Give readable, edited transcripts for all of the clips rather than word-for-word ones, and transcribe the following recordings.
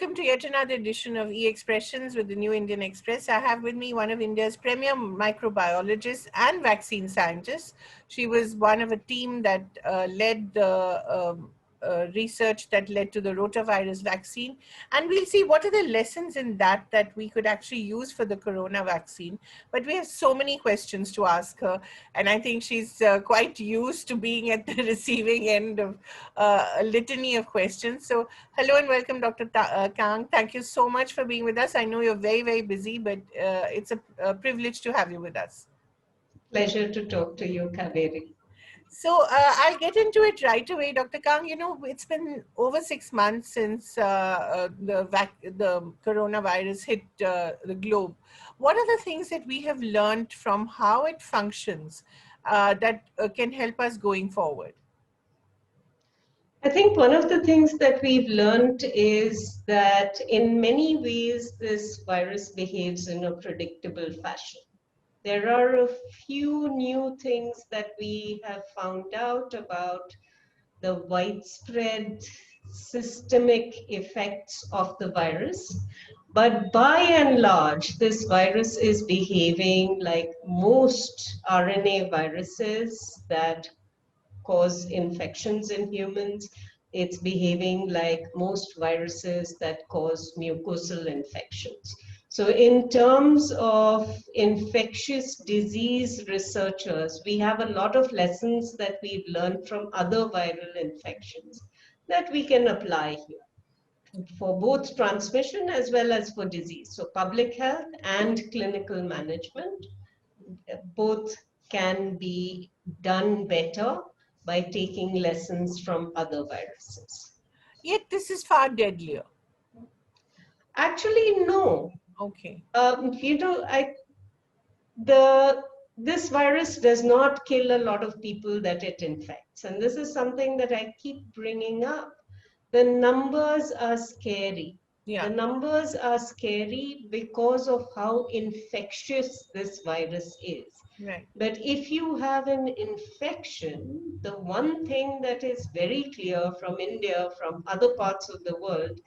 welcome to yet another edition of E-Expressions with the New Indian Express. I have with me one of India's premier microbiologists and vaccine scientists. She was one of a team that led the research that led to the rotavirus vaccine. And we'll see what are the lessons in that we could actually use for the corona vaccine. But we have so many questions to ask her. And I think she's quite used to being at the receiving end of a litany of questions. So hello and welcome, Dr. Kang. Thank you so much for being with us. I know you're very, very busy, but it's a privilege to have you with us. Pleasure to talk to you, Kaveri. So I'll get into it right away, Dr. Kang. You know, it's been over 6 months since the coronavirus hit the globe. What are the things that we have learned from how it functions that can help us going forward? I think one of the things that we've learned is that in many ways, this virus behaves in a predictable fashion. There are a few new things that we have found out about the widespread systemic effects of the virus. But by and large, this virus is behaving like most RNA viruses that cause infections in humans. It's behaving like most viruses that cause mucosal infections. So in terms of infectious disease researchers, we have a lot of lessons that we've learned from other viral infections that we can apply here for both transmission as well as for disease. So public health and clinical management, both can be done better by taking lessons from other viruses. Yet this is far deadlier. Actually, no. Okay. This virus does not kill a lot of people that it infects. And this is something that I keep bringing up. The numbers are scary. Yeah. The numbers are scary because of how infectious this virus is. Right. But if you have an infection, the one thing that is very clear from India, from other parts of the world,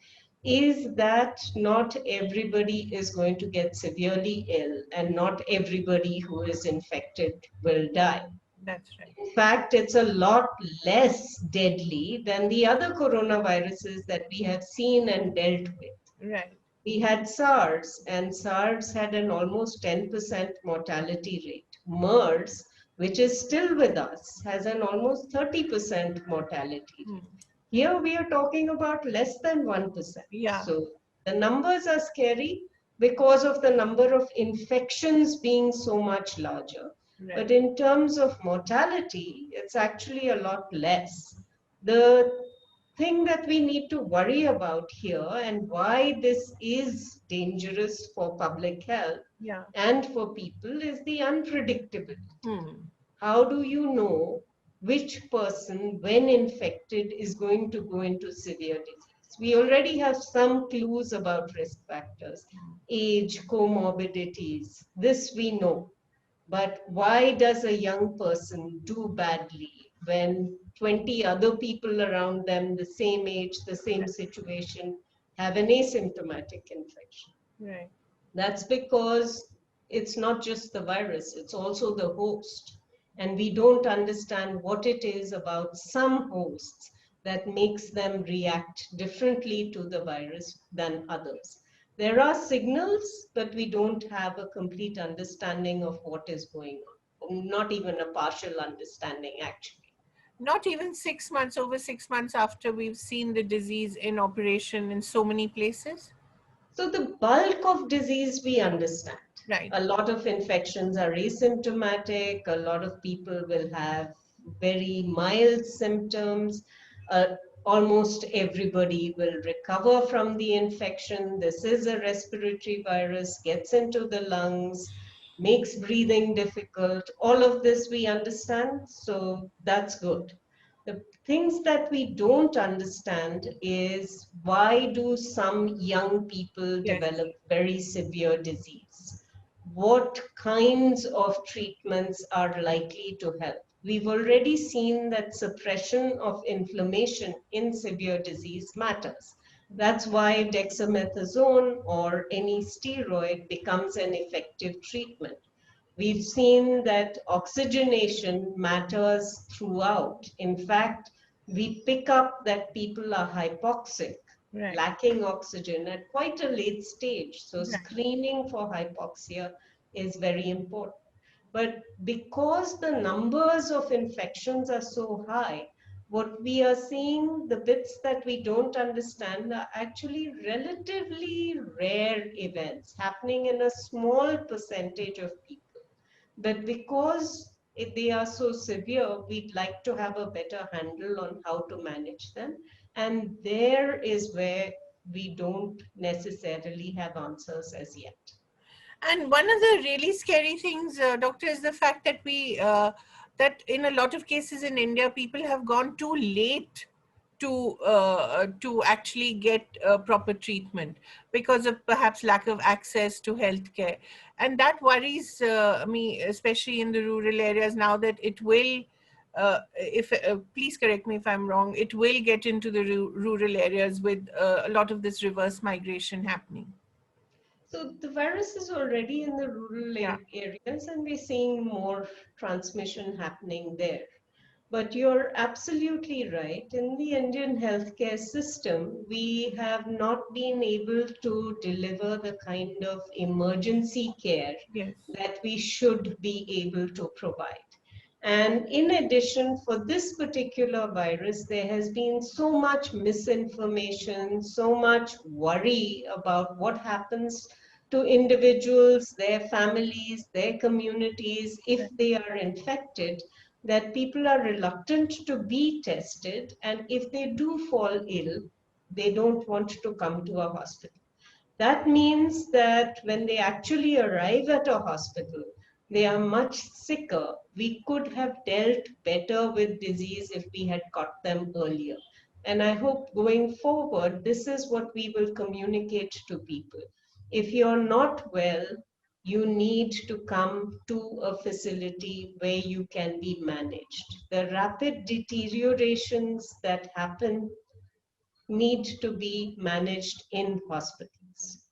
is that not everybody is going to get severely ill and not everybody who is infected will die. That's right. In fact, it's a lot less deadly than the other coronaviruses that we have seen and dealt with. Right. We had SARS, and SARS had an almost 10% mortality rate. MERS, which is still with us, has an almost 30% mortality rate. Here we are talking about less than 1%. Yeah. So the numbers are scary because of the number of infections being so much larger. Right. But in terms of mortality, it's actually a lot less. The thing that we need to worry about here and why this is dangerous for public health and for people is the unpredictability. How do you know which person, when infected, is going to go into severe disease? We already have some clues about risk factors, age, comorbidities. This we know. But why does a young person do badly when 20 other people around them, the same age, the same situation, have an asymptomatic infection? Right. That's because it's not just the virus, it's also the host. And we don't understand what it is about some hosts that makes them react differently to the virus than others. There are signals, but we don't have a complete understanding of what is going on. Not even a partial understanding, actually. Not even 6 months, over 6 months after we've seen the disease in operation in so many places? So the bulk of disease we understand. Right. A lot of infections are asymptomatic. A lot of people will have very mild symptoms. Almost everybody will recover from the infection. This is a respiratory virus, gets into the lungs, makes breathing difficult. All of this we understand, so that's good. The things that we don't understand is why do some young people develop very severe disease? What kinds of treatments are likely to help? We've already seen that suppression of inflammation in severe disease matters. That's why dexamethasone or any steroid becomes an effective treatment. We've seen that oxygenation matters throughout. In fact, we pick up that people are hypoxic, Right. lacking oxygen at quite a late stage. So, Right. screening for hypoxia is very important. But because the numbers of infections are so high, what we are seeing, the bits that we don't understand, are actually relatively rare events happening in a small percentage of people. But because they are so severe, we'd like to have a better handle on how to manage them. And there is where we don't necessarily have answers as yet. And one of the really scary things, doctor, is the fact that that in a lot of cases in India, people have gone too late to actually get proper treatment because of perhaps lack of access to healthcare, and that worries me, especially in the rural areas. Now that it will, if please correct me if I'm wrong, it will get into the rural areas with a lot of this reverse migration happening. So the virus is already in the rural Yeah. areas, and we're seeing more transmission happening there. But you're absolutely right. In the Indian healthcare system, we have not been able to deliver the kind of emergency care Yes. that we should be able to provide. And in addition, for this particular virus, there has been so much misinformation, so much worry about what happens to individuals, their families, their communities if they are infected, that people are reluctant to be tested. And if they do fall ill, they don't want to come to a hospital. That means that when they actually arrive at a hospital, they are much sicker. We could have dealt better with disease if we had caught them earlier. And I hope going forward, this is what we will communicate to people. If you're not well, you need to come to a facility where you can be managed. The rapid deteriorations that happen need to be managed in hospitals.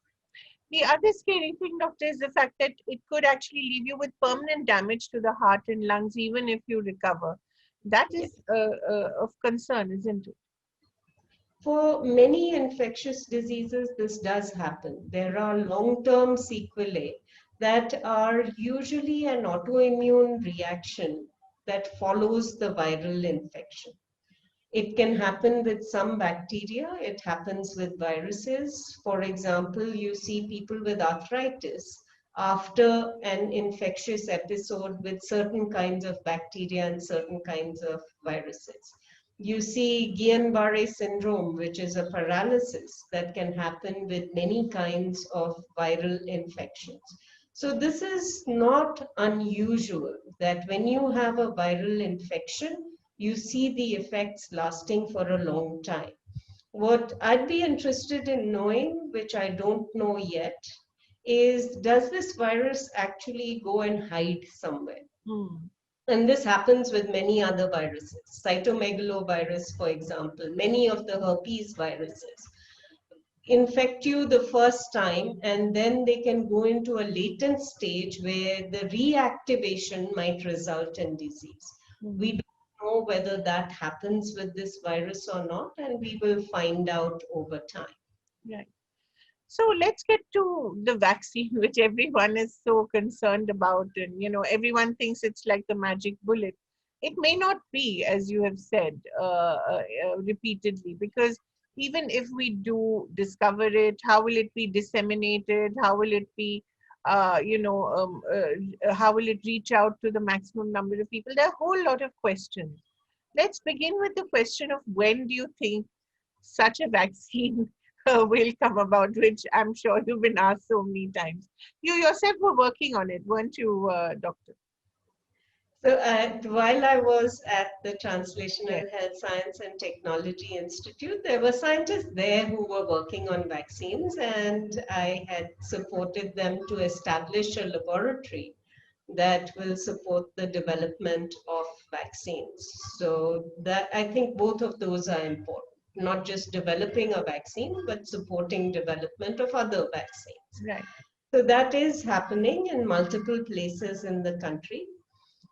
The other scary thing, doctor, is the fact that it could actually leave you with permanent damage to the heart and lungs, even if you recover. That is of concern, isn't it? For many infectious diseases, this does happen. There are long term sequelae that are usually an autoimmune reaction that follows the viral infection. It can happen with some bacteria, it happens with viruses. For example, you see people with arthritis after an infectious episode with certain kinds of bacteria and certain kinds of viruses. You see Guillain-Barré syndrome, which is a paralysis that can happen with many kinds of viral infections. So this is not unusual that when you have a viral infection, you see the effects lasting for a long time. What I'd be interested in knowing, which I don't know yet, is does this virus actually go and hide somewhere? Hmm. And this happens with many other viruses, cytomegalovirus, for example, many of the herpes viruses infect you the first time, and then they can go into a latent stage where the reactivation might result in disease. We Hmm. don't know whether that happens with this virus or not, and we will find out over time. Right. So let's get to the vaccine, which everyone is so concerned about, and everyone thinks it's like the magic bullet. It may not be, as you have said repeatedly, because even if we do discover it, how will it be disseminated? How will it be, how will it reach out to the maximum number of people? There are a whole lot of questions. Let's begin with the question of when do you think such a vaccine will come about, which I'm sure you've been asked so many times. You yourself were working on it, weren't you, doctor? So, while I was at the Yes. Translational Health Science and Technology Institute, there were scientists there who were working on vaccines, and I had supported them to establish a laboratory that will support the development of vaccines. So that I think both of those are important. not just developing a vaccine, but supporting development of other vaccines. Right. So that is happening in multiple places in the country.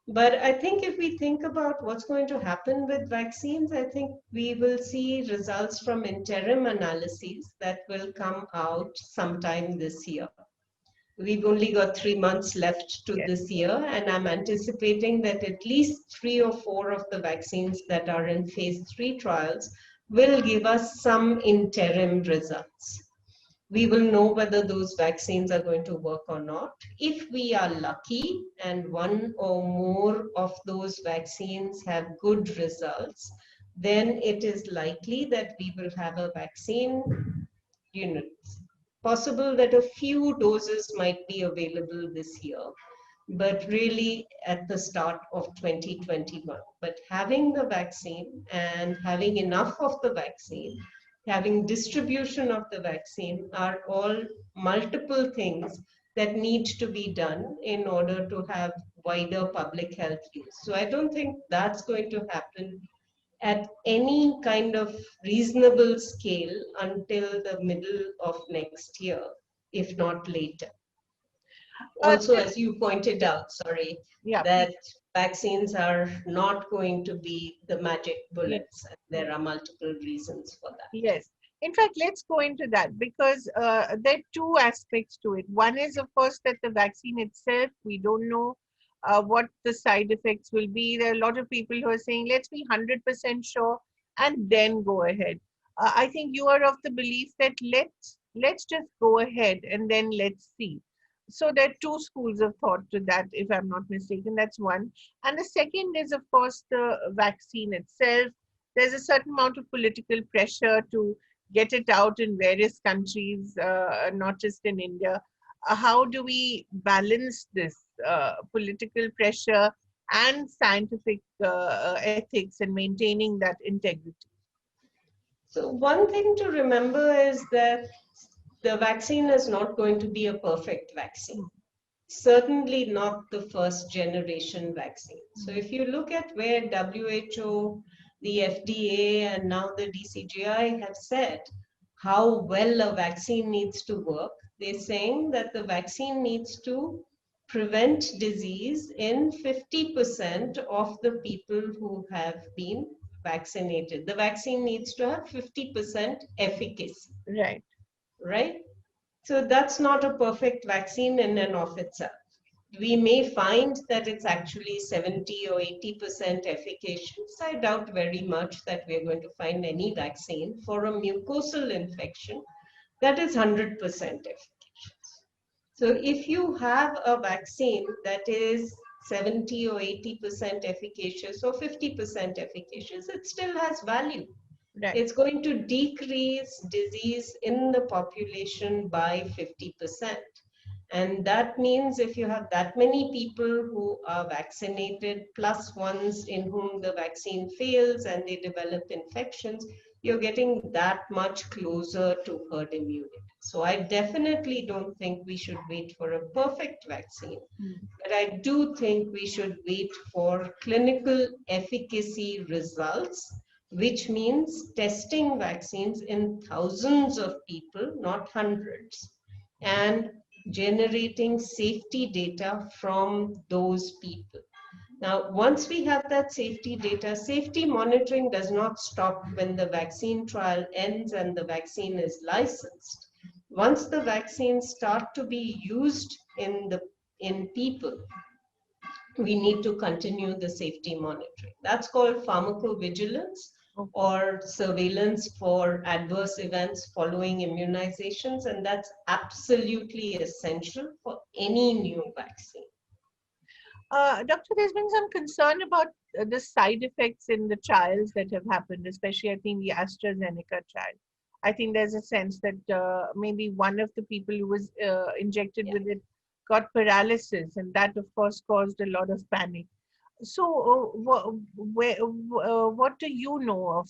But I think if we think about what's going to happen with vaccines, I think we will see results from interim analyses that will come out sometime this year. We've only got 3 months left to Yes. this year, and I'm anticipating that at least 3 or 4 of the vaccines that are in phase 3 trials will give us some interim results. We will know whether those vaccines are going to work or not. If we are lucky and one or more of those vaccines have good results, then it is likely that we will have a vaccine, you know, possible that a few doses might be available this year, but really at the start of 2021. But having the vaccine and having enough of the vaccine, having distribution of the vaccine are all multiple things that need to be done in order to have wider public health use. So I don't think that's going to happen at any kind of reasonable scale until the middle of next year, if not later. Also, Still, as you pointed out, sorry, yeah, that please. vaccines are not going to be the magic Yes. bullets. And there are multiple reasons for that. Yes. In fact, let's go into that because there are two aspects to it. One is, of course, that the vaccine itself, we don't know what the side effects will be. There are a lot of people who are saying, let's be 100% sure and then go ahead. I think you are of the belief that let's just go ahead and then let's see. So there are two schools of thought to that, if I'm not mistaken. That's one. And the second is, of course, the vaccine itself. There's a certain amount of political pressure to get it out in various countries, not just in India. How do we balance this political pressure and scientific ethics and maintaining that integrity? So, one thing to remember is that the vaccine is not going to be a perfect vaccine. Certainly not the first generation vaccine. So if you look at where WHO, the FDA, and now the DCGI have said how well a vaccine needs to work, they're saying that the vaccine needs to prevent disease in 50% of the people who have been vaccinated. The vaccine needs to have 50% efficacy, Right, right? So that's not a perfect vaccine in and of itself. We may find that it's actually 70 or 80% efficacious. I doubt very much that we're going to find any vaccine for a mucosal infection that is 100% efficacious. So if you have a vaccine that is 70 or 80% efficacious or 50% efficacious, it still has value. right, It's going to decrease disease in the population by 50%. And that means if you have that many people who are vaccinated, plus ones in whom the vaccine fails and they develop infections, you're getting that much closer to herd immunity. So I definitely don't think we should wait for a perfect vaccine, but I do think we should wait for clinical efficacy results, which means testing vaccines in thousands of people, not hundreds, and generating safety data from those people. Now, once we have that safety data, safety monitoring does not stop when the vaccine trial ends and the vaccine is licensed. Once the vaccines start to be used in people, we need to continue the safety monitoring. That's called pharmacovigilance okay. or surveillance for adverse events following immunizations, and that's absolutely essential for any new vaccine. Doctor, there's been some concern about the side effects in the trials that have happened, especially I think the AstraZeneca trial. I think there's a sense that maybe one of the people who was injected Yeah. with it got paralysis, and that, of course, caused a lot of panic. So, what do you know of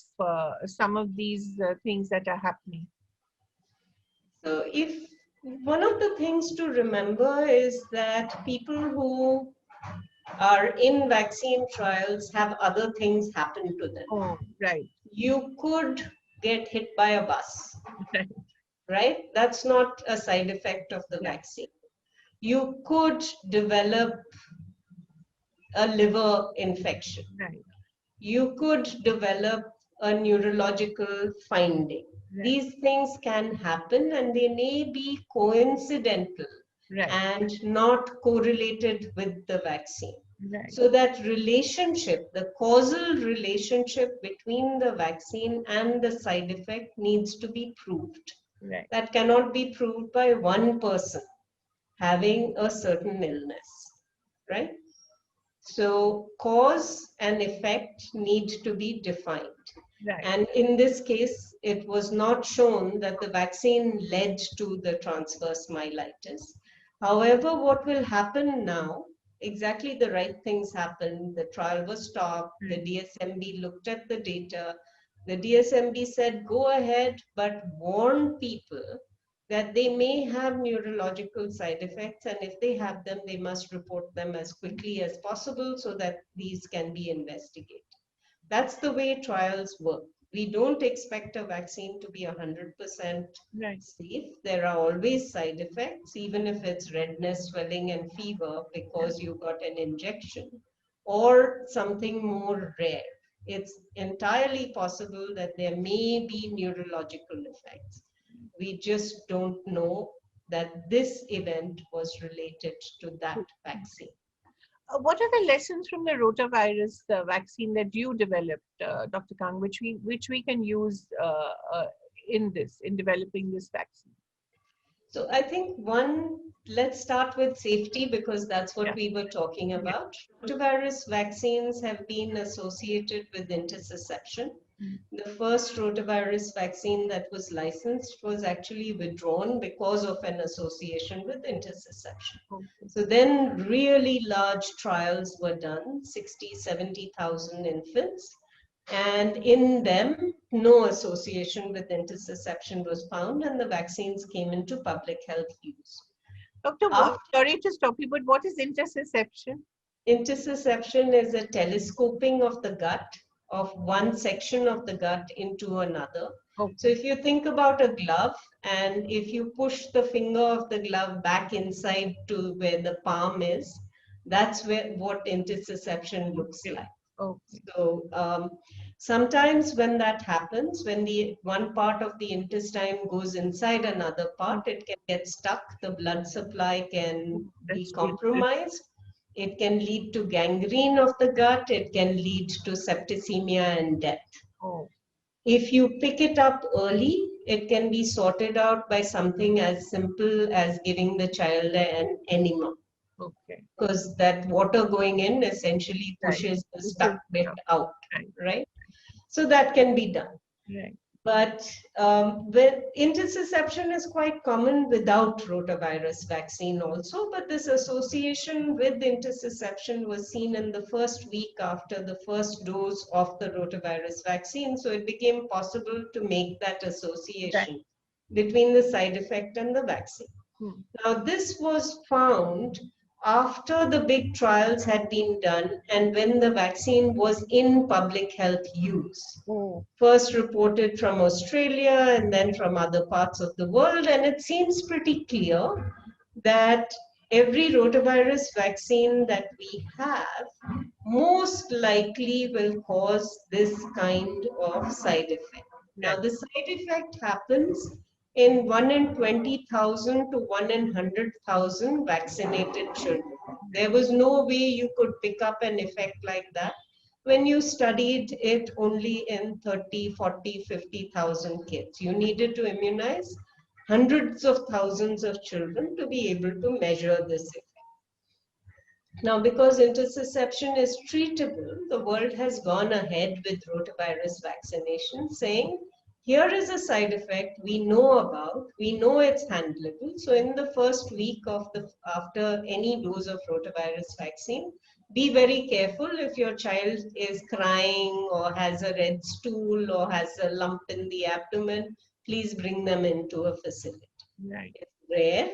some of these things that are happening? So, if one of the things to remember is that people who are in vaccine trials have other things happen to them. Oh, right. You could get hit by a bus, Right. right? That's not a side effect of the Right. vaccine. You could develop a liver infection. Right. You could develop a neurological finding. Right. These things can happen and they may be coincidental Right. and not correlated with the vaccine. Right. So that relationship, the causal relationship between the vaccine and the side effect needs to be proved. Right. That cannot be proved by one person having a certain illness, right? So cause and effect need to be defined. Right. And in this case, it was not shown that the vaccine led to the transverse myelitis. However, what will happen now, exactly the right things happened. The trial was stopped. The Right. DSMB looked at the data. The DSMB said, go ahead, but warn people that they may have neurological side effects, and if they have them, they must report them as quickly as possible so that these can be investigated. That's the way trials work. We don't expect a vaccine to be 100% Right. safe. There are always side effects, even if it's redness, swelling, and fever Yeah. because you got an injection or something more rare. It's entirely possible that there may be neurological effects. We just don't know that this event was related to that vaccine. What are the lessons from the rotavirus vaccine that you developed, Dr. Kang, which we can use in developing this vaccine? So I think one, let's start with safety because that's what Yeah. we were talking Yeah. about. Rotavirus vaccines have been associated with intussusception. Mm. The first rotavirus vaccine that was licensed was actually withdrawn because of an association with intussusception. Okay. So then really large trials were done, 60, 70,000 infants. And in them, no association with intussusception was found, and the vaccines came into public health use. Doctor, After sorry to stop you, but what is interception? intussusception is a telescoping of the gut, of one section of the gut into another. So Okay. if you think about a glove, and if you push the finger of the glove back inside to where the palm is, that's where what intussusception looks Okay. like. Okay. So sometimes when that happens, when the one part of the intestine goes inside another Mm. part, it can get stuck, the blood supply can be That's dangerous. compromised. It can lead to gangrene of the gut. It can lead to septicemia and death. Oh. If you pick it up early, it can be sorted out by something as simple as giving the child an enema, Okay. because that water going in essentially Right. pushes the This stuck is bit out, right. right? So that can be done. Right. But intussusception is quite common without rotavirus vaccine also, but this association with intussusception was seen in the first week after the first dose of the rotavirus vaccine. So it became possible to make that Right. association between the side effect and the vaccine. Hmm. Now, this was found after the big trials had been done and when the vaccine was in public health use. Oh. First reported from Australia and then from other parts of the world. And it seems pretty clear that every rotavirus vaccine that we have most likely will cause this kind of side effect. Now, Right. the side effect happens in 1 in 20,000 to 1 in 100,000 vaccinated children. There was no way you could pick up an effect like that when you studied it only in 30, 40, 50,000 kids. You needed to immunize hundreds of thousands of children to be able to measure this effect. Now, because intussusception is treatable, the world has gone ahead with rotavirus vaccination, saying, here is a side effect we know about, we know it's handleable. So in the first week of after any dose of rotavirus vaccine, be very careful if your child is crying or has a red stool or has a lump in the abdomen, please bring them into a facility. Right. It's rare,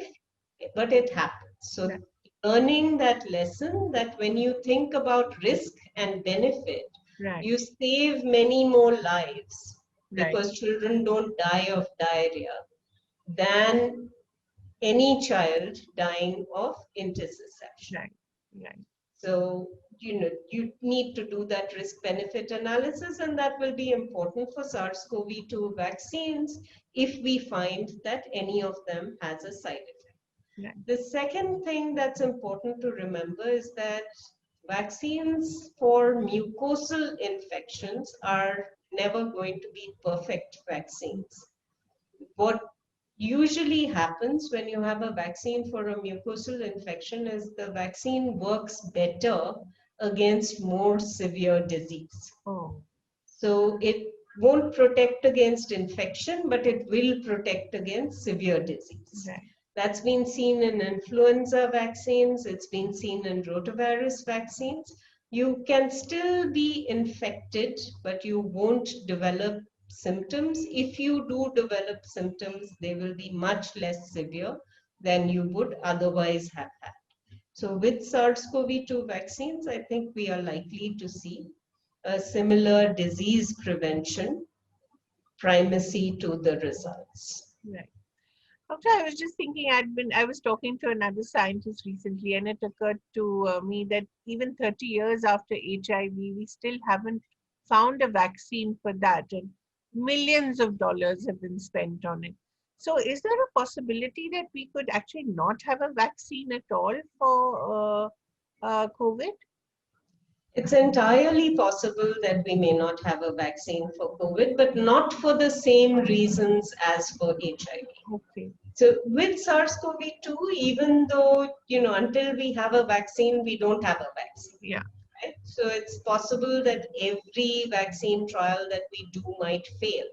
but it happens. So Right. learning that lesson that when you think about risk and benefit, Right. you save many more lives Right. because children don't die of diarrhea than any child dying of intussusception. Right. Right. So, you need to do that risk benefit analysis, and that will be important for SARS-CoV-2 vaccines if we find that any of them has a side effect. Right. The second thing that's important to remember is that vaccines for mucosal infections are never going to be perfect vaccines. What usually happens when you have a vaccine for a mucosal infection is the vaccine works better against more severe disease. Oh. So it won't protect against infection, but it will protect against severe disease. Right. That's been seen in influenza vaccines, it's been seen in rotavirus vaccines. You can still be infected, but you won't develop symptoms. If you do develop symptoms, they will be much less severe than you would otherwise have had. So with SARS-CoV-2 vaccines, I think we are likely to see a similar disease prevention primacy to the results. Right. Doctor, I was just thinking, I was talking to another scientist recently, and it occurred to me that even 30 years after HIV, we still haven't found a vaccine for that, and millions of dollars have been spent on it. So, is there a possibility that we could actually not have a vaccine at all for COVID? It's entirely possible that we may not have a vaccine for COVID, but not for the same reasons as for HIV. Okay. So with SARS-CoV-2, even though, until we have a vaccine, we don't have a vaccine. Yeah. Right? So it's possible that every vaccine trial that we do might fail.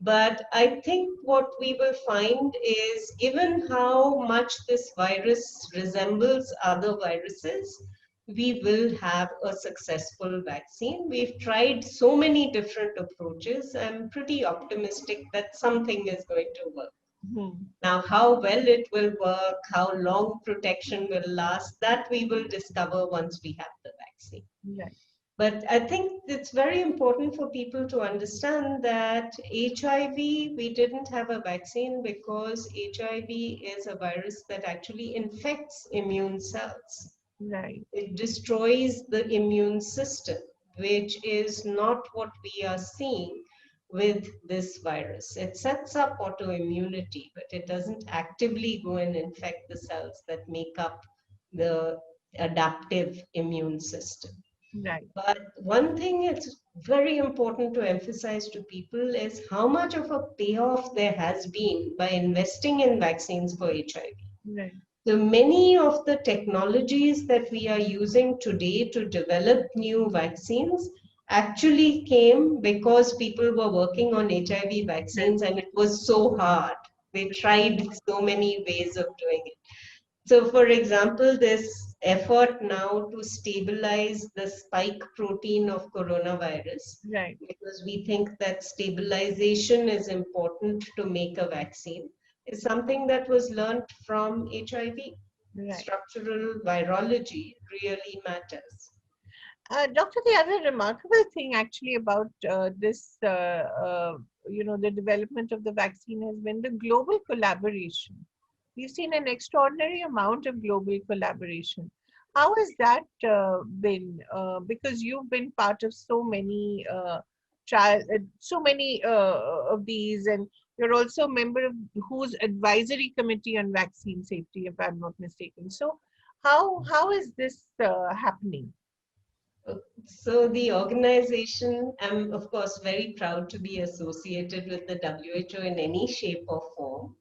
But I think what we will find is, given how much this virus resembles other viruses, we will have a successful vaccine. We've tried so many different approaches. I'm pretty optimistic that something is going to work. Hmm. Now, how well it will work, how long protection will last, that we will discover once we have the vaccine. Right. But I think it's very important for people to understand that HIV, we didn't have a vaccine because HIV is a virus that actually infects immune cells. Right. It destroys the immune system, which is not what we are seeing with this virus. It sets up autoimmunity, but it doesn't actively go and infect the cells that make up the adaptive immune system. Right. But one thing it's very important to emphasize to people is how much of a payoff there has been by investing in vaccines for HIV. Right. So many of the technologies that we are using today to develop new vaccines actually came because people were working on HIV Right. vaccines and it was so hard. They tried so many ways of doing it. So, for example, this effort now to stabilize the spike protein of coronavirus, Right. because we think that stabilization is important to make a vaccine, is something that was learned from HIV. Right. Structural virology really matters. Doctor, the other remarkable thing actually about this, the development of the vaccine has been the global collaboration. We've seen an extraordinary amount of global collaboration. How has that been? Because you've been part of so many so many of these, and you're also a member of whose advisory committee on vaccine safety, if I'm not mistaken. So, how is this happening? So the organization, I'm of course very proud to be associated with the WHO in any shape or form.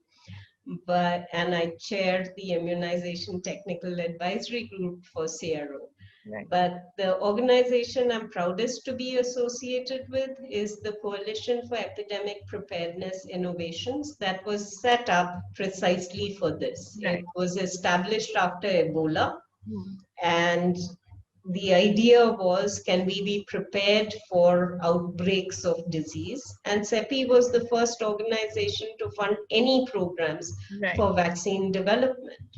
And I chaired the immunization technical advisory group for CRO. Right. But the organization I'm proudest to be associated with is the Coalition for Epidemic Preparedness Innovations that was set up precisely for this. It Right. was established after Ebola, Hmm. and the idea was, can we be prepared for outbreaks of disease? And CEPI was the first organization to fund any programs Right. for vaccine development.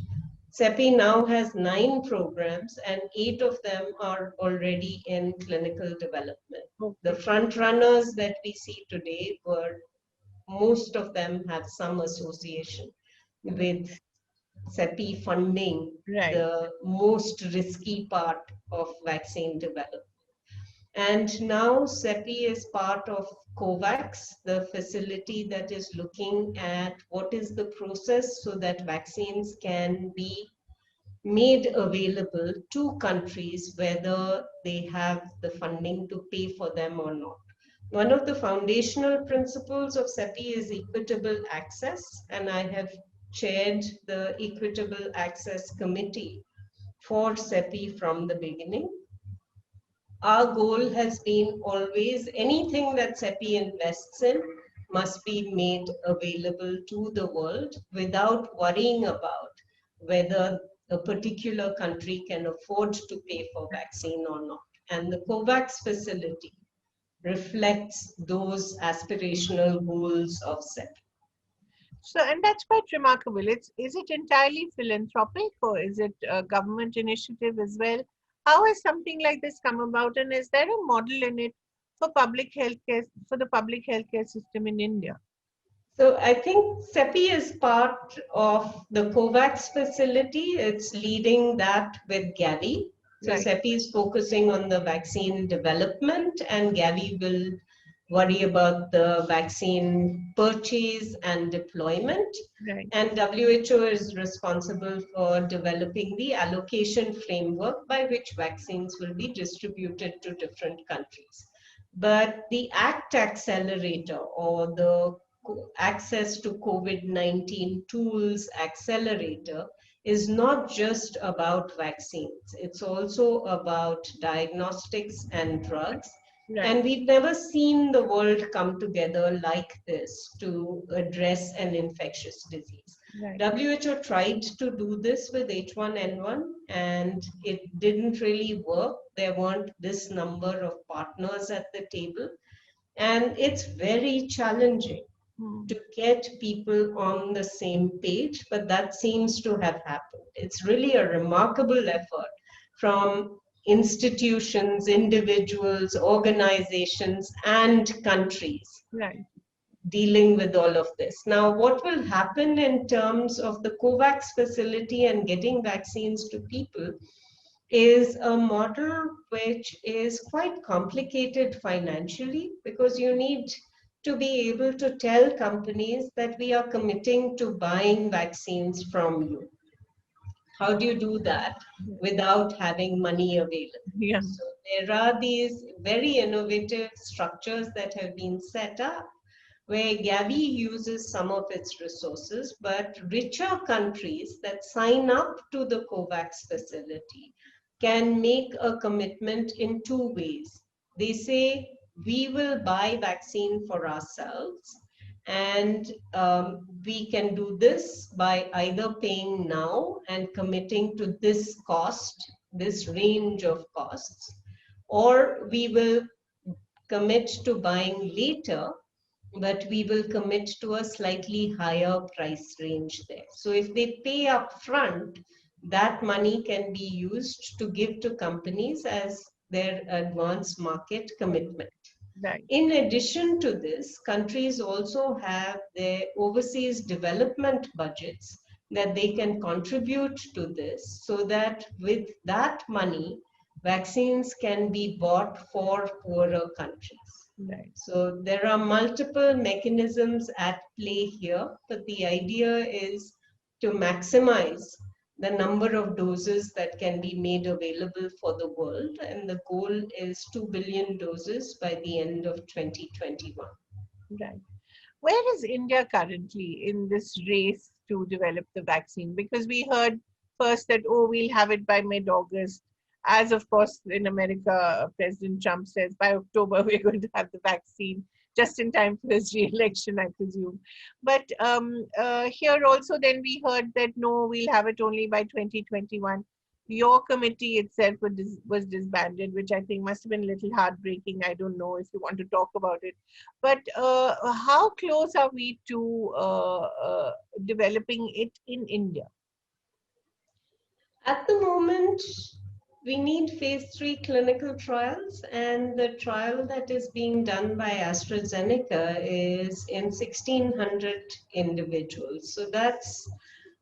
CEPI now has 9 programs, and 8 of them are already in clinical development. The Okay. front runners that we see today were, most of them have some association Mm. with CEPI funding Right. the most risky part of vaccine development. And now CEPI is part of COVAX, the facility that is looking at what is the process so that vaccines can be made available to countries whether they have the funding to pay for them or not. One of the foundational principles of CEPI is equitable access, and I have chaired the Equitable Access Committee for CEPI from the beginning. Our goal has been always anything that CEPI invests in must be made available to the world without worrying about whether a particular country can afford to pay for vaccine or not. And the COVAX facility reflects those aspirational goals of CEPI. So, and that's quite remarkable. Is it entirely philanthropic or is it a government initiative as well? How has something like this come about, and is there a model in it for public healthcare, for the public healthcare system in India? So I think CEPI is part of the COVAX facility. It's leading that with Gavi. So Right. CEPI is focusing on the vaccine development, and Gavi will worry about the vaccine purchase and deployment. Right. And WHO is responsible for developing the allocation framework by which vaccines will be distributed to different countries. But the ACT accelerator, or the access to COVID-19 tools accelerator, is not just about vaccines. It's also about diagnostics and drugs. Right. And we've never seen the world come together like this to address an infectious disease. Right. WHO tried to do this with H1N1, and it didn't really work. There weren't this number of partners at the table. And it's very challenging Hmm. to get people on the same page, but that seems to have happened. It's really a remarkable effort from institutions, individuals, organizations, and countries Right. dealing with all of this. Now, what will happen in terms of the COVAX facility and getting vaccines to people is a model which is quite complicated financially, because you need to be able to tell companies that we are committing to buying vaccines from you. How do you do that without having money available? Yeah. So there are these very innovative structures that have been set up where Gavi uses some of its resources, but richer countries that sign up to the COVAX facility can make a commitment in 2 ways. They say, we will buy vaccine for ourselves, and we can do this by either paying now and committing to this cost, this range of costs, or we will commit to buying later, but we will commit to a slightly higher price range there. So if they pay up front, that money can be used to give to companies as their advance market commitment. Right. In addition to this, countries also have their overseas development budgets that they can contribute to this, so that with that money, vaccines can be bought for poorer countries. Right. So there are multiple mechanisms at play here, but the idea is to maximize the number of doses that can be made available for the world. And the goal is 2 billion doses by the end of 2021. Right. Where is India currently in this race to develop the vaccine? Because we heard first that, oh, we'll have it by mid August. As of course, in America, President Trump says by October we're going to have the vaccine, just in time for his re-election, I presume. But here also, then we heard that no, we'll have it only by 2021. Your committee itself was disbanded, which I think must have been a little heartbreaking. I don't know if you want to talk about it, but how close are we to developing it in India? At the moment, we need phase 3 clinical trials, and the trial that is being done by AstraZeneca is in 1,600 individuals. So that's,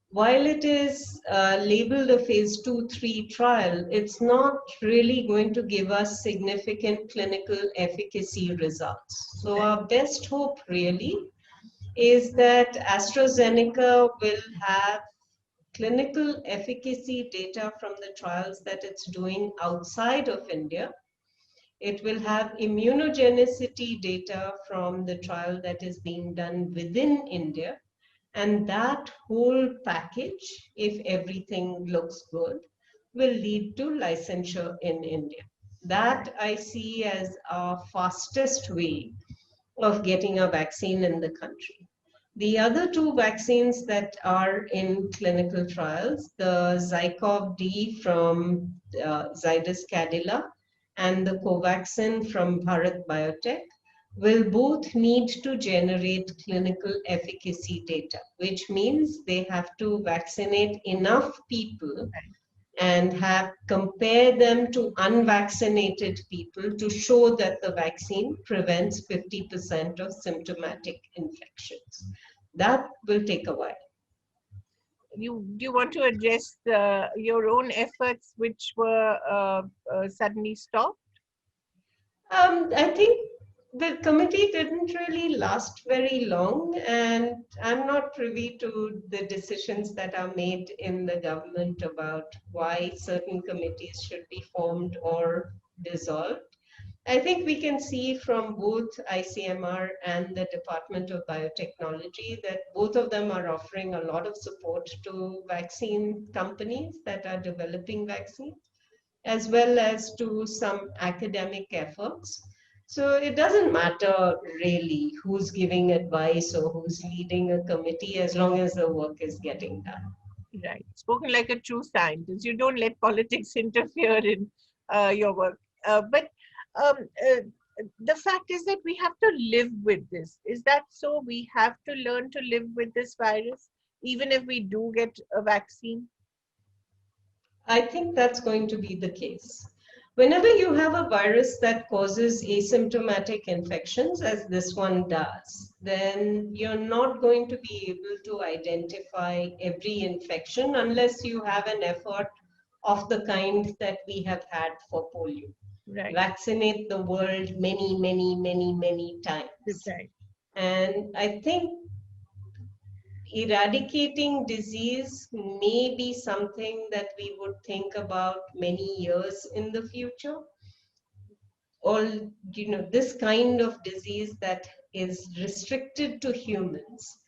while it is labeled a phase 2-3 trial, it's not really going to give us significant clinical efficacy results. So Right. our best hope really is that AstraZeneca will have clinical efficacy data from the trials that it's doing outside of India. It will have immunogenicity data from the trial that is being done within India. And that whole package, if everything looks good, will lead to licensure in India. Right. That I see as our fastest way of getting a vaccine in the country. The other two vaccines that are in clinical trials, the Zycov-D from Zydus Cadila and the Covaxin from Bharat Biotech, will both need to generate clinical efficacy data, which means they have to vaccinate enough people and have compare them to unvaccinated people to show that the vaccine prevents 50% of symptomatic infections. That will take a while. You want to address your own efforts, which were suddenly stopped? I think the committee didn't really last very long, and I'm not privy to the decisions that are made in the government about why certain committees should be formed or dissolved. I think we can see from both ICMR and the Department of Biotechnology that both of them are offering a lot of support to vaccine companies that are developing vaccines, as well as to some academic efforts. So it doesn't matter really who's giving advice or who's leading a committee as long as the work is getting done. Right. Spoken like a true scientist. You don't let politics interfere in your work. But um, uh, the fact is that we have to live with this. Is that so? We have to learn to live with this virus, even if we do get a vaccine. I think that's going to be the case. Whenever you have a virus that causes asymptomatic infections, as this one does, then you're not going to be able to identify every infection unless you have an effort of the kind that we have had for polio. Right. Vaccinate the world many, many, many, many times. Right. And I think eradicating disease may be something that we would think about many years in the future. All, this kind of disease that is restricted to humans.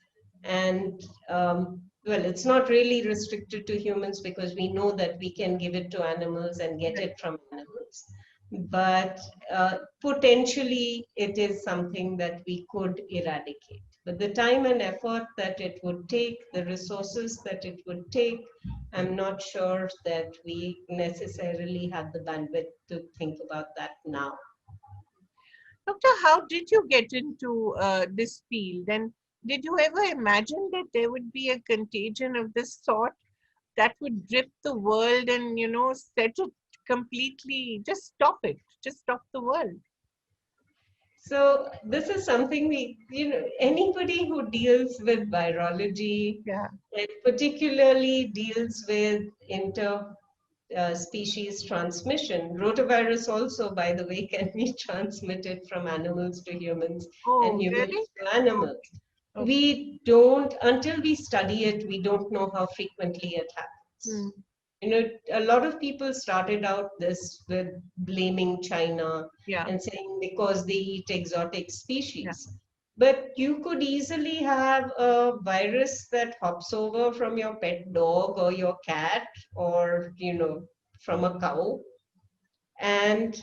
And well, it's not really restricted to humans because we know that we can give it to animals and get Right. it from animals. But potentially it is something that we could eradicate. But the time and effort that it would take, the resources that it would take, I'm not sure that we necessarily have the bandwidth to think about that now. Doctor, how did you get into this field? And did you ever imagine that there would be a contagion of this sort that would grip the world and, set it completely, just stop it, just stop the world? So this is something anybody who deals with virology, Yeah. and particularly deals with inter species transmission. Rotavirus also, by the way, can be transmitted from animals to humans and Oh, really? humans to animals. Okay. We don't, until we study it, we don't know how frequently it Hmm. happens. A lot of people started out this with blaming China Yeah. and saying because they eat exotic Yeah. species. But you could easily have a virus that hops over from your pet dog or your cat or, from a cow and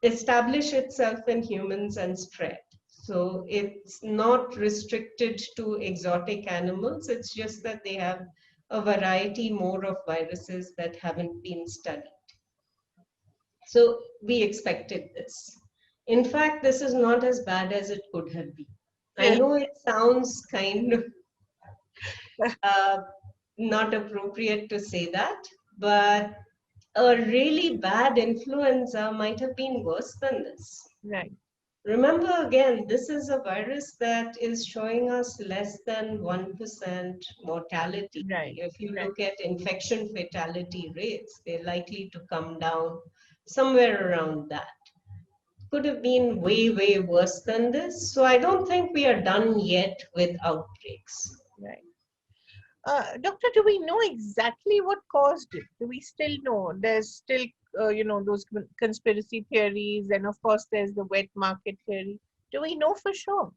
establish itself in humans and spread. So it's not restricted to exotic animals. It's just that they have a variety more of viruses that haven't been studied. So we expected this. In fact, this is not as bad as it could have been. I Really? know it sounds kind of uh, not appropriate to say that, but a really bad influenza might have been worse than this. Right. Remember again, this is a virus that is showing us less than 1% mortality. Right. If you Right. look at infection fatality rates, they're likely to come down somewhere around that. Could have been way, way worse than this. So I don't think we are done yet with outbreaks. Right. Doctor, do we know exactly what caused it? Do we still know? There's still, those conspiracy theories, and of course, there's the wet market theory. Do we know for sure?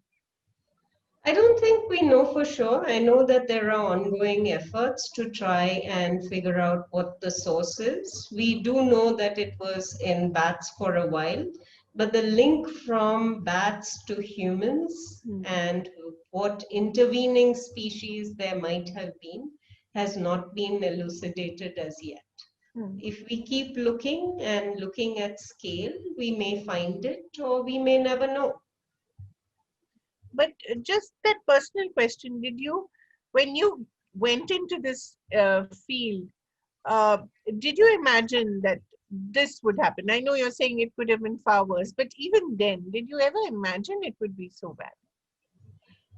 I don't think we know for sure. I know that there are ongoing efforts to try and figure out what the source is. We do know that it was in bats for a while, but the link from bats to humans Hmm. and what intervening species there might have been has not been elucidated as yet. Hmm. If we keep looking and looking at scale, we may find it or we may never know. But just that personal question, did you, when you went into this field, uh, did you imagine that this would happen? I know you're saying it could have been far worse, but even then, did you ever imagine it would be so bad?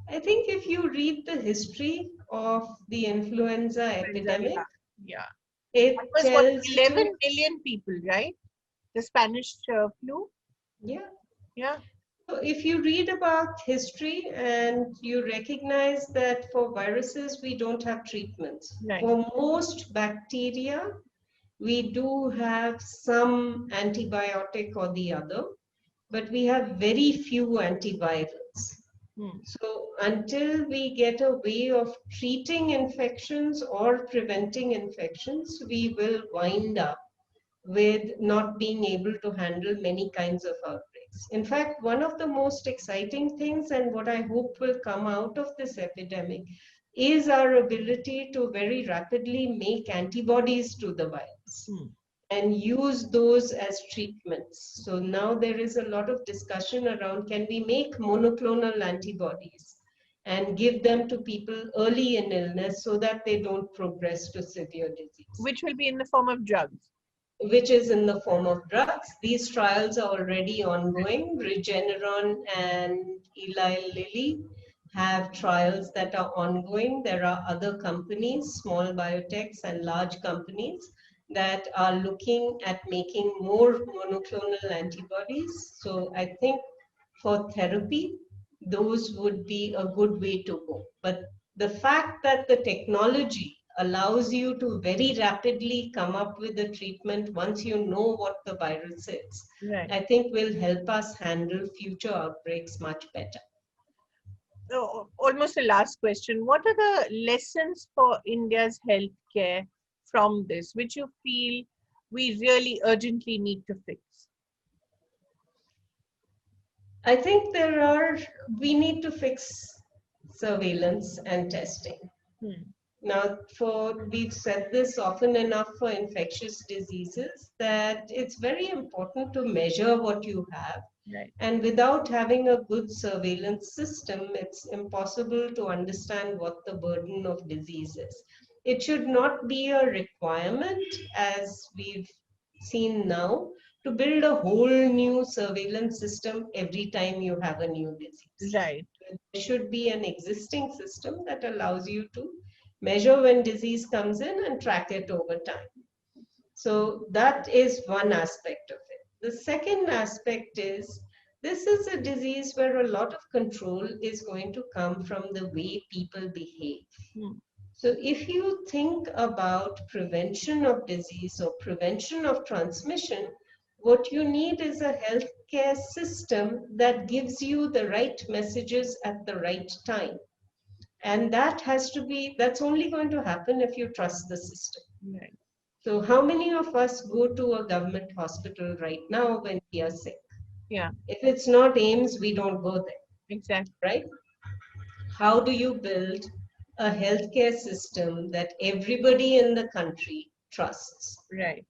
I think if you read the history of the influenza Influenza, epidemic, yeah. Yeah. That it was what, tells you, 11 million people, right? The Spanish flu? yeah. Yeah. So if you read about history and you recognize that for viruses, we don't have treatments. Right. For most bacteria, we do have some antibiotic or the other, but we have very few antivirals. Hmm. So until we get a way of treating infections or preventing infections, we will wind up with not being able to handle many kinds of outbreaks. In fact, one of the most exciting things and what I hope will come out of this epidemic is our ability to very rapidly make antibodies to the virus Hmm. and use those as treatments. So now there is a lot of discussion around, can we make monoclonal antibodies and give them to people early in illness so that they don't progress to severe disease, Which will be in the form of drugs. which is in the form of drugs. These trials are already ongoing. Regeneron and Eli Lilly have trials that are ongoing. There are other companies, small biotechs and large companies, that are looking at making more monoclonal antibodies. So I think for therapy, those would be a good way to go. But the fact that the technology allows you to very rapidly come up with a treatment once you know what the virus is, Right. I think will help us handle future outbreaks much better. So, almost a last question. What are the lessons for India's healthcare from this, which you feel we really urgently need to fix? I think we need to fix surveillance and testing. Hmm. Now, we've said this often enough for infectious diseases that it's very important to measure what you have. Right. And without having a good surveillance system, it's impossible to understand what the burden of disease is. It should not be a requirement, as we've seen now, to build a whole new surveillance system every time you have a new disease. Right. There should be an existing system that allows you to measure when disease comes in and track it over time. So that is one aspect of it. The second aspect is, this is a disease where a lot of control is going to come from the way people behave. Hmm. So if you think about prevention of disease or prevention of transmission, what you need is a healthcare system that gives you the right messages at the right time. And that's only going to happen if you trust the system. Right. So how many of us go to a government hospital right now when we are sick? Yeah. If it's not AIMS, we don't go there, Exactly. right? How do you build a healthcare system that everybody in the country trusts? Right.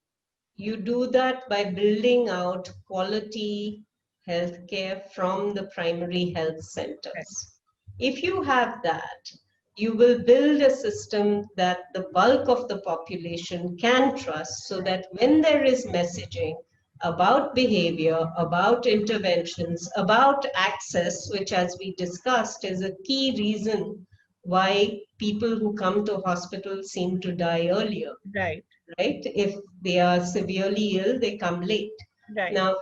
You do that by building out quality healthcare from the primary health Right. centers. If you have that, You will build a system that the bulk of the population can trust, so that when there is messaging about behavior, about interventions, about access, which, as we discussed, is a key reason why people who come to hospitals seem to die earlier, Right, right? If they are severely ill, they come late. right. Now,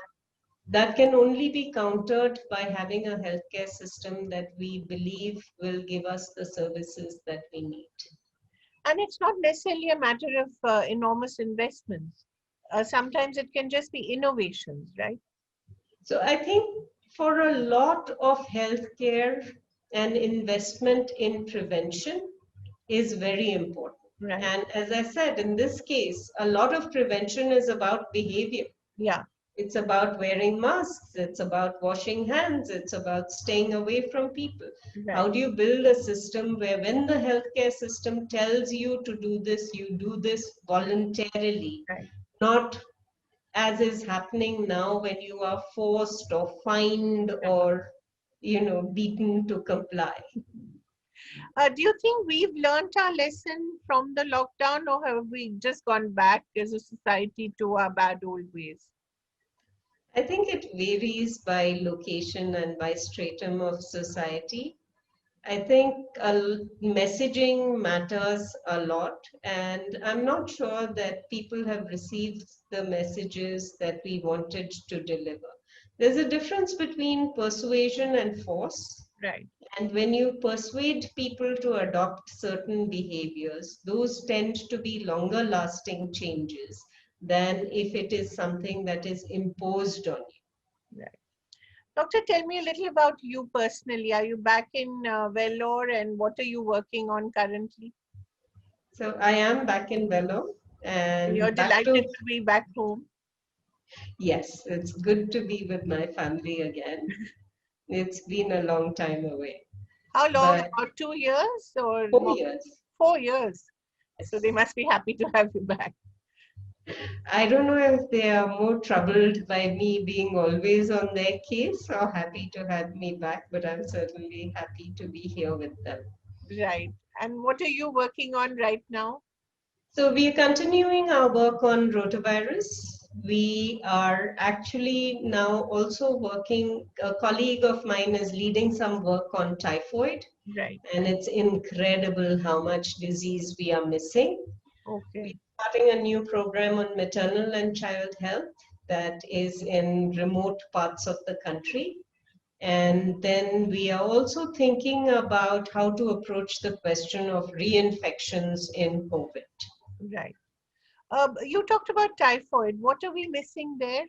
that can only be countered by having a healthcare system that we believe will give us the services that we need. And it's not necessarily a matter of enormous investments. Sometimes it can just be innovations, right? So I think for a lot of healthcare, and investment in prevention is very important. Right. And as I said, in this case, a lot of prevention is about behavior. Yeah. It's about wearing masks. It's about washing hands. It's about staying away from people. How Right. do you build a system where, when the healthcare system tells you to do this, you do this voluntarily, Right. not as is happening now when you are forced or fined or, beaten to comply. Do you think we've learned our lesson from the lockdown, or have we just gone back as a society to our bad old ways? I think it varies by location and by stratum of society. I think messaging matters a lot, and I'm not sure that people have received the messages that we wanted to deliver. There's a difference between persuasion and force. Right. And when you persuade people to adopt certain behaviors, those tend to be longer lasting changes than if it is something that is imposed on you. Right. Doctor, tell me a little about you personally. Are you back in Vellore, and what are you working on currently? So I am back in Vellore You're and back delighted to, to be back home. yes, it's good to be with my family again. It's been a long time away, How long? but About 2 years or four more? years. 4 years. So they Yes. must be happy to have you back. I don't know if they are more troubled by me being always on their case or happy to have me back, but I'm certainly happy to be here with them. Right. And what are you working on right now? So we are continuing our work on rotavirus. We are actually now also working, a colleague of mine is leading some work on typhoid, Right. and it's incredible how much disease we are missing. We're Okay. starting a new program on maternal and child health that is in remote parts of the country. And then we are also thinking about how to approach the question of reinfections in COVID. Right. You talked about typhoid. What are we missing there?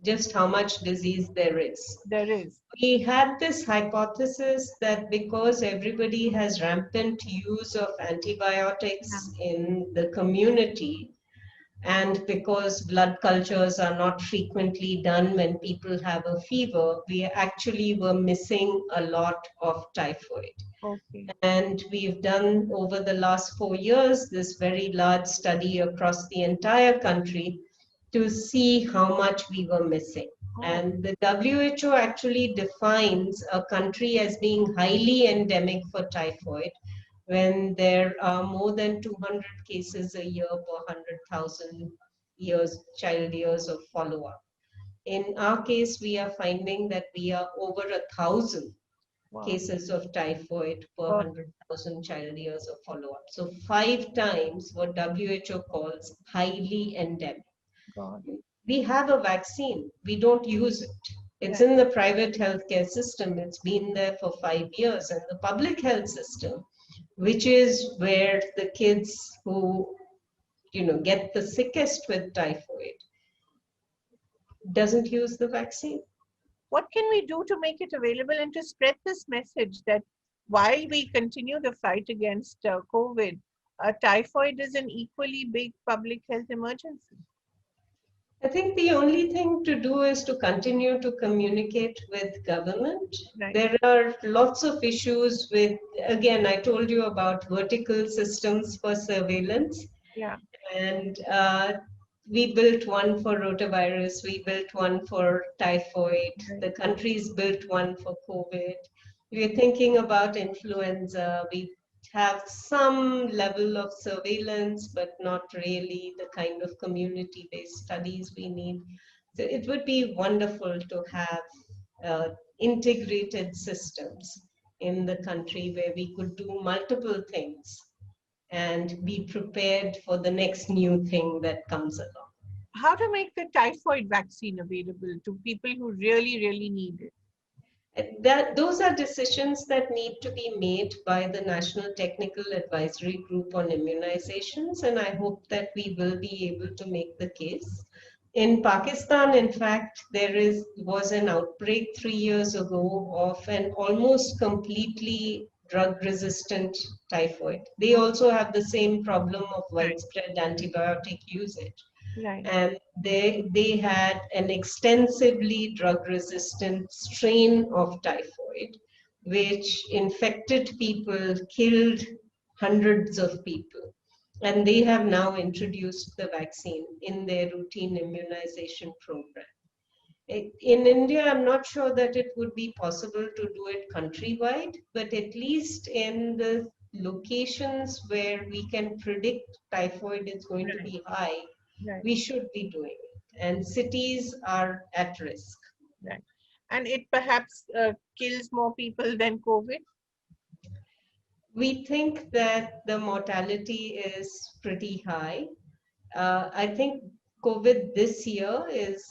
Just how much disease there is. There is. We had this hypothesis that because everybody has rampant use of Yeah. antibiotics in the community, and because blood cultures are not frequently done when people have a fever, we actually were missing a lot of typhoid. Okay. And we've done over the last 4 years this very large study across the entire country to see how much we were missing. Oh, And the WHO actually defines a country as being highly endemic for typhoid when there are more than 200 cases a year per 100,000 years, child years of follow-up. In our case, we are finding that we are over 1,000 wow. cases of typhoid per God, 100,000 child years of follow-up. So 5 times what WHO calls highly endemic. God. We have a vaccine. We don't use it. It's Right. in the private healthcare system. It's been there for 5 years. And the public health system, which is where the kids who get the sickest with typhoid, doesn't use the vaccine. What can we do to make it available and to spread this message that while we continue the fight against COVID, typhoid is an equally big public health emergency? I think the only thing to do is to continue to communicate with government. Right. There are lots of issues with, again, I told you about vertical systems for surveillance, Yeah. and we built one for rotavirus, we built one for typhoid, Right. the countries built one for COVID. We're thinking about influenza. We have some level of surveillance, but not really the kind of community-based studies we need. So it would be wonderful to have integrated systems in the country where we could do multiple things and be prepared for the next new thing that comes along. How to make the typhoid vaccine available to people who really, really need it? Those are decisions that need to be made by the National Technical Advisory Group on Immunizations, and I hope that we will be able to make the case. In Pakistan, in fact, was an outbreak 3 years ago of an almost completely drug-resistant typhoid. They also have the same problem of Right, widespread antibiotic usage, right, and they had an extensively drug-resistant strain of typhoid, which infected people, killed hundreds of people. And they have now introduced the vaccine in their routine immunization program. In India, I'm not sure that it would be possible to do it countrywide, but at least in the locations where we can predict typhoid is going to right, be high, right, we should be doing it. And cities are at risk. right. And it perhaps kills more people than COVID? We think that the mortality is pretty high. I think COVID this year is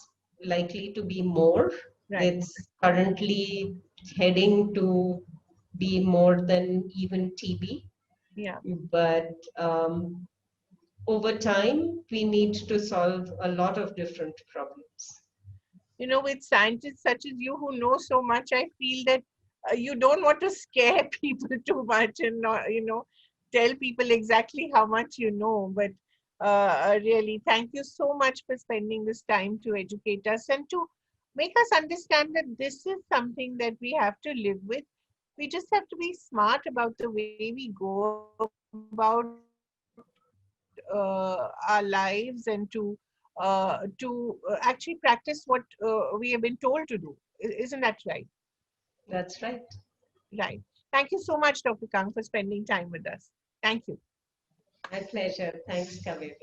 likely to be more. Right, It's currently heading to be more than even TB. yeah. But over time, we need to solve a lot of different problems. With scientists such as you who know so much, I feel that you don't want to scare people too much and not, tell people exactly how much you know. But really, thank you so much for spending this time to educate us and to make us understand that this is something that we have to live with. We just have to be smart about the way we go about our lives and to actually practice what we have been told to do. Isn't that right? That's right. Right. Thank you so much, Dr. Kang, for spending time with us. Thank you. My pleasure. Thanks, Kaveri.